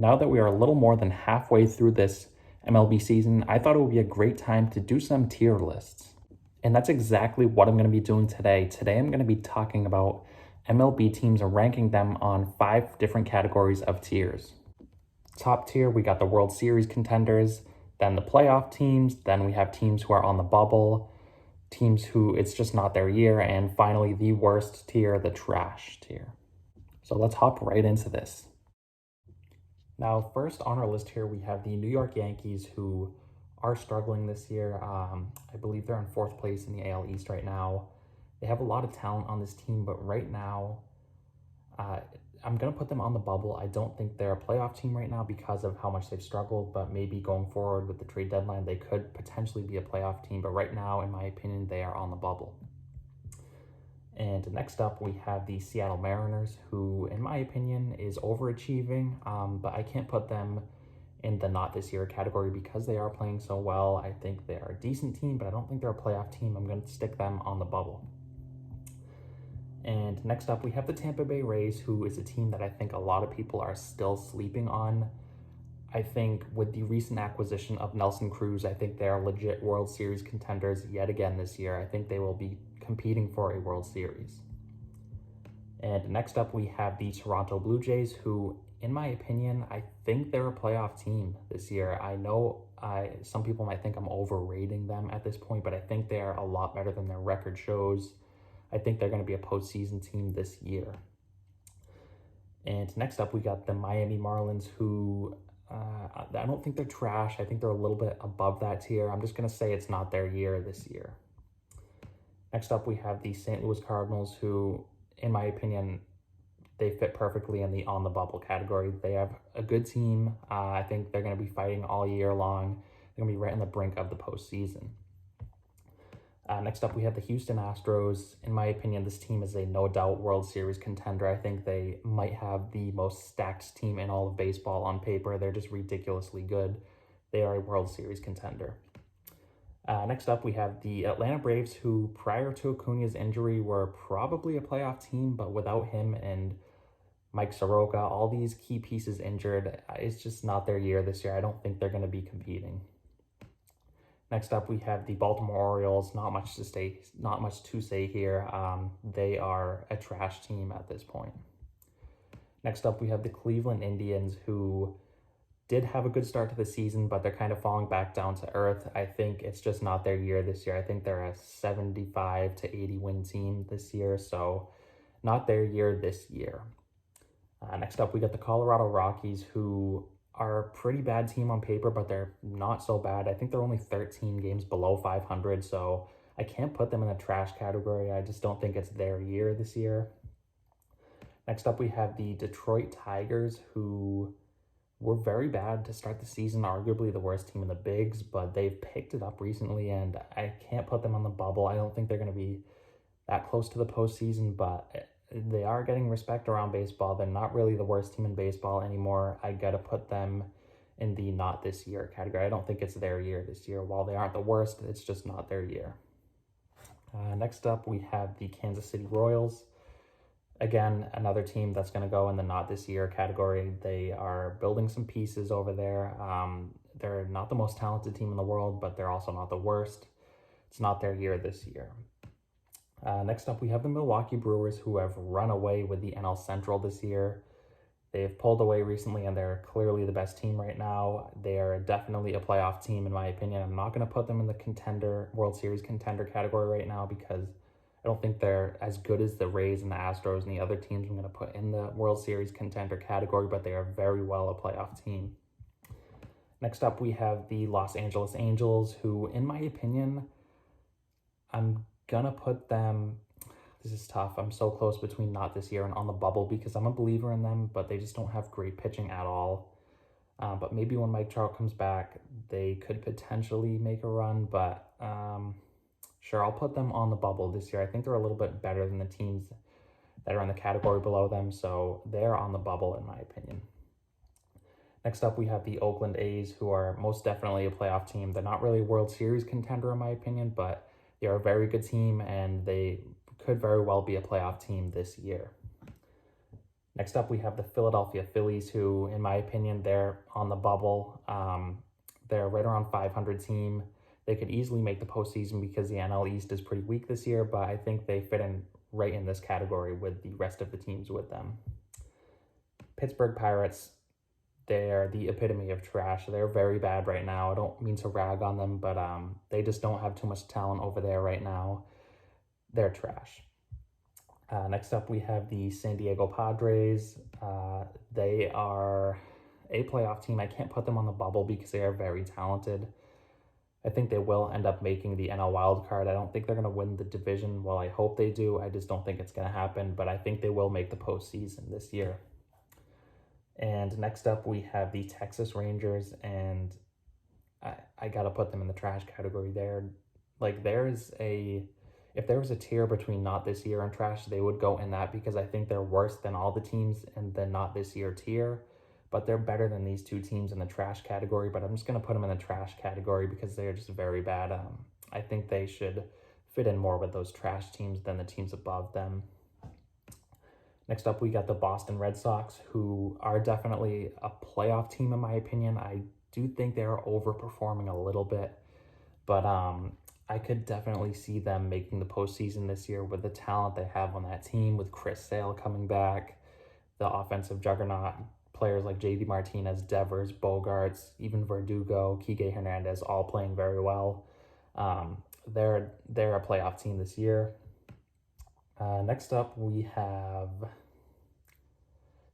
Now that we are a little more than halfway through this MLB season, I thought it would be a great time to do some tier lists. And that's exactly what I'm going to be doing today. Today, I'm going to be talking about MLB teams and ranking them on 5 different categories of tiers. Top tier, we got the World Series contenders, then the playoff teams, then we have teams who are on the bubble, teams who it's just not their year, and finally the worst tier, the trash tier. So let's hop right into this. Now, first on our list here, we have the New York Yankees, who are struggling this year. I believe they're in 4th place in the AL East right now. They have a lot of talent on this team, but right now, I'm going to put them on the bubble. I don't think they're a playoff team right now because of how much they've struggled, but maybe going forward with the trade deadline, they could potentially be a playoff team. But right now, in my opinion, they are on the bubble. And next up, we have the Seattle Mariners, who, in my opinion, is overachieving, but I can't put them in the not this year category because they are playing so well. I think they are a decent team, but I don't think they're a playoff team. I'm going to stick them on the bubble. And next up, we have the Tampa Bay Rays, who is a team that I think a lot of people are still sleeping on. I think with the recent acquisition of Nelson Cruz, I think they are legit World Series contenders yet again this year. I think they will be competing for a World Series. And next up, we have the Toronto Blue Jays, who, in my opinion, I think they're a playoff team this year. I know some people might think I'm overrating them at this point, but I think they are a lot better than their record shows. I think they're going to be a postseason team this year. And next up, we got the Miami Marlins, who I don't think they're trash. I think they're a little bit above that tier. I'm just going to say it's not their year this year. Next up, we have the St. Louis Cardinals, who, in my opinion, they fit perfectly in the on the bubble category. They have a good team. I think they're going to be fighting all year long. They're going to be right on the brink of the postseason. Next up, we have the Houston Astros. In my opinion, this team is a no-doubt World Series contender. I think they might have the most stacked team in all of baseball on paper. They're just ridiculously good. They are a World Series contender. Next up, we have the Atlanta Braves, who prior to Acuna's injury were probably a playoff team, but without him and Mike Soroka, all these key pieces injured, it's just not their year this year. I don't think they're going to be competing. Next up, we have the Baltimore Orioles. Not much to say here. They are a trash team at this point. Next up, we have the Cleveland Indians, who did have a good start to the season, but they're kind of falling back down to earth. I think it's just not their year this year. I think they're a 75 to 80 win team this year, so not their year this year. Next up, we got the Colorado Rockies, who are a pretty bad team on paper, but they're not so bad. I think they're only 13 games below 500, so I can't put them in the trash category. I just don't think it's their year this year. Next up, we have the Detroit Tigers, who were very bad to start the season, arguably the worst team in the bigs, but they've picked it up recently, and I can't put them on the bubble. I don't think they're going to be that close to the postseason, but they are getting respect around baseball. They're not really the worst team in baseball anymore. I got to put them in the not this year category. I don't think it's their year this year. While they aren't the worst, it's just not their year. Next up, we have the Kansas City Royals. Again, another team that's going to go in the not this year category. They are building some pieces over there. They're not the most talented team in the world, but they're also not the worst. It's not their year this year. Next up, we have the Milwaukee Brewers, who have run away with the NL Central this year. They've pulled away recently, and they're clearly the best team right now. They are definitely a playoff team, in my opinion. I'm not going to put them in the World Series contender category right now because I don't think they're as good as the Rays and the Astros and the other teams I'm going to put in the World Series contender category, but they are very well a playoff team. Next up, we have the Los Angeles Angels, who, in my opinion, I'm gonna put them, this is tough. I'm so close between not this year and on the bubble because I'm a believer in them, but they just don't have great pitching at all. But maybe when Mike Trout comes back, they could potentially make a run, but sure, I'll put them on the bubble this year. I think they're a little bit better than the teams that are in the category below them, so they're on the bubble in my opinion. Next up, we have the Oakland A's, who are most definitely a playoff team. They're not really a World Series contender in my opinion, but they are a very good team, and they could very well be a playoff team this year. Next up, we have the Philadelphia Phillies, who, in my opinion, they're on the bubble. They're right around 500 team. They could easily make the postseason because the NL East is pretty weak this year, but I think they fit in right in this category with the rest of the teams with them. Pittsburgh Pirates, they're the epitome of trash. They're very bad right now. I don't mean to rag on them, but they just don't have too much talent over there right now. They're trash. Next up, we have the San Diego Padres. They are a playoff team. I can't put them on the bubble because they are very talented. I think they will end up making the NL wild card. I don't think they're going to win the division. Well, I hope they do. I just don't think it's going to happen, but I think they will make the postseason this year. And next up, we have the Texas Rangers, and I got to put them in the trash category there. Like, if there was a tier between not this year and trash, they would go in that because I think they're worse than all the teams in the not this year tier. But they're better than these two teams in the trash category. But I'm just going to put them in the trash category because they're just very bad. I think they should fit in more with those trash teams than the teams above them. Next up, we got the Boston Red Sox, who are definitely a playoff team in my opinion. I do think they're overperforming a little bit. But I could definitely see them making the postseason this year with the talent they have on that team, with Chris Sale coming back, the offensive juggernaut, players like JD Martinez, Devers, Bogarts, even Verdugo, Kike Hernandez, all playing very well. They're a playoff team this year. Next up, we have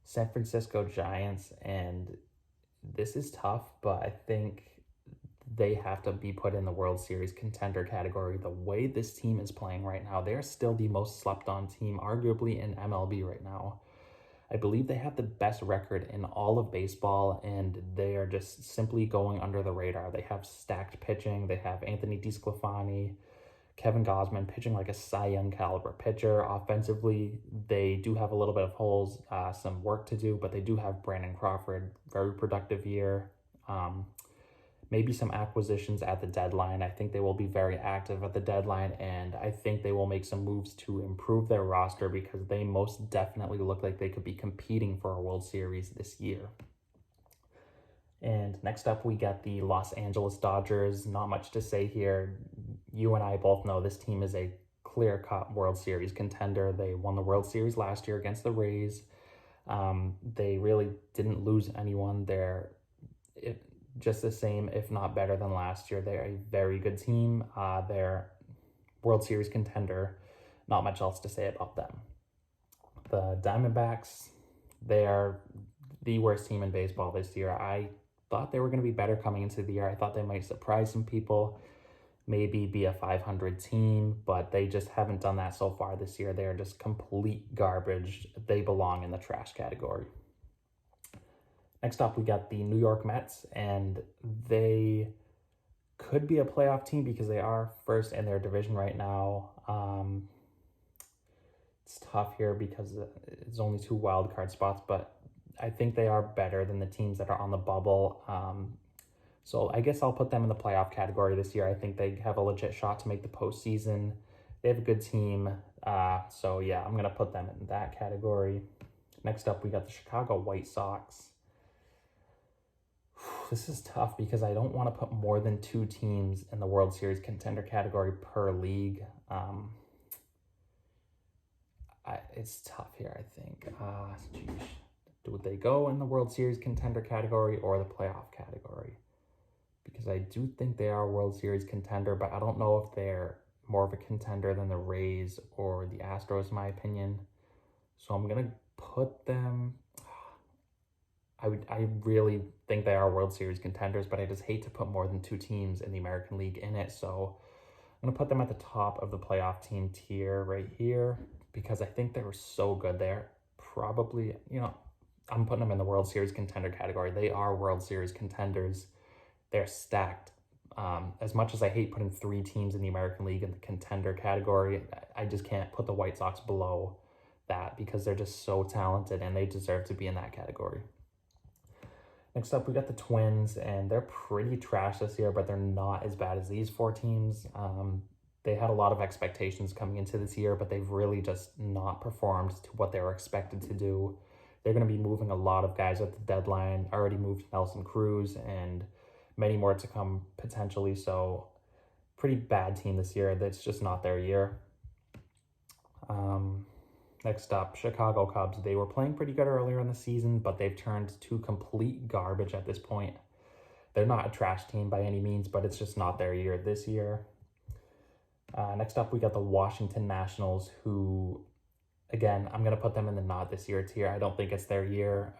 San Francisco Giants, and this is tough, but I think they have to be put in the World Series contender category. The way this team is playing right now, they're still the most slept on team, arguably in MLB right now. I believe they have the best record in all of baseball, and they are just simply going under the radar. They have stacked pitching. They have Anthony DeSclafani, Kevin Gausman pitching like a Cy Young caliber pitcher. Offensively, they do have a little bit of holes, some work to do, but they do have Brandon Crawford, very productive year. Maybe some acquisitions at the deadline. I think they will be very active at the deadline, and I think they will make some moves to improve their roster because they most definitely look like they could be competing for a World Series this year. And next up, we got the Los Angeles Dodgers. Not much to say here. You and I both know this team is a clear-cut World Series contender. They won the World Series last year against the Rays. They really didn't lose anyone. They're just the same, if not better than last year. They're a very good team. They're World Series contender. Not much else to say about them. The Diamondbacks, they are the worst team in baseball this year. I thought they were going to be better coming into the year. I thought they might surprise some people, maybe be a 500 team, but they just haven't done that so far this year. They're just complete garbage. They belong in the trash category. Next up, we got the New York Mets, and they could be a playoff team because they are first in their division right now. It's tough here because it's only 2 wild card spots, but I think they are better than the teams that are on the bubble. So I guess I'll put them in the playoff category this year. I think they have a legit shot to make the postseason. They have a good team. So yeah, I'm going to put them in that category. Next up, we got the Chicago White Sox. This is tough because I don't want to put more than 2 teams in the World Series contender category per league. It's tough here, I think. Do they go in the World Series contender category or the playoff category? Because I do think they are a World Series contender, but I don't know if they're more of a contender than the Rays or the Astros, in my opinion. So I'm going to put them... I really think they are World Series contenders, but I just hate to put more than 2 teams in the American League in it. So I'm going to put them at the top of the playoff team tier right here because I think they were so good there. Probably, I'm putting them in the World Series contender category. They are World Series contenders. They're stacked. As much as I hate putting 3 teams in the American League in the contender category, I just can't put the White Sox below that because they're just so talented and they deserve to be in that category. Next up, we got the Twins, and they're pretty trash this year, but they're not as bad as these 4 teams. They had a lot of expectations coming into this year, but they've really just not performed to what they were expected to do. they're going to be moving a lot of guys at the deadline. Already moved Nelson Cruz and many more to come potentially. So pretty bad team this year. That's just not their year. Next up, Chicago Cubs. They were playing pretty good earlier in the season, but they've turned to complete garbage at this point. They're not a trash team by any means, but it's just not their year this year. Next up, we got the Washington Nationals, who, again, I'm going to put them in the not this year tier. I don't think it's their year.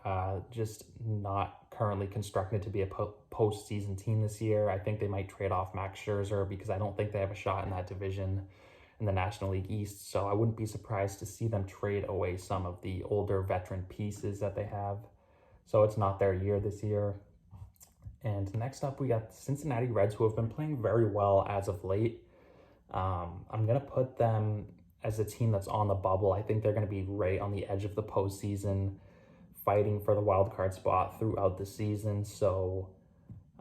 Just not currently constructed to be a postseason team this year. I think they might trade off Max Scherzer because I don't think they have a shot in that division in the National League East. So I wouldn't be surprised to see them trade away some of the older veteran pieces that they have. So it's not their year this year. And next up, we got the Cincinnati Reds, who have been playing very well as of late. I'm going to put them as a team that's on the bubble. I think they're going to be right on the edge of the postseason, fighting for the wild card spot throughout the season. So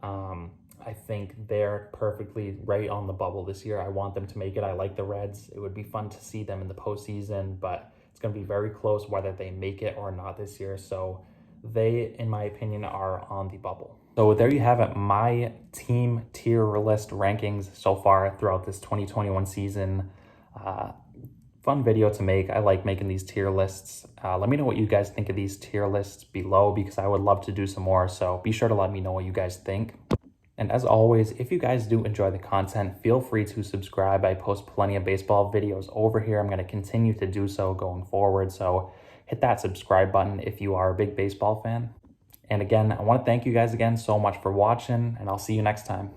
I think they're perfectly right on the bubble this year. I want them to make it. I like the Reds. It would be fun to see them in the postseason, but it's going to be very close whether they make it or not this year. So they, in my opinion, are on the bubble. So there you have it, my team tier list rankings so far throughout this 2021 season. Fun video to make. I like making these tier lists. Let me know what you guys think of these tier lists below because I would love to do some more. So be sure to let me know what you guys think. And as always, if you guys do enjoy the content, feel free to subscribe. I post plenty of baseball videos over here. I'm going to continue to do so going forward. So hit that subscribe button if you are a big baseball fan. And again, I want to thank you guys again so much for watching, and I'll see you next time.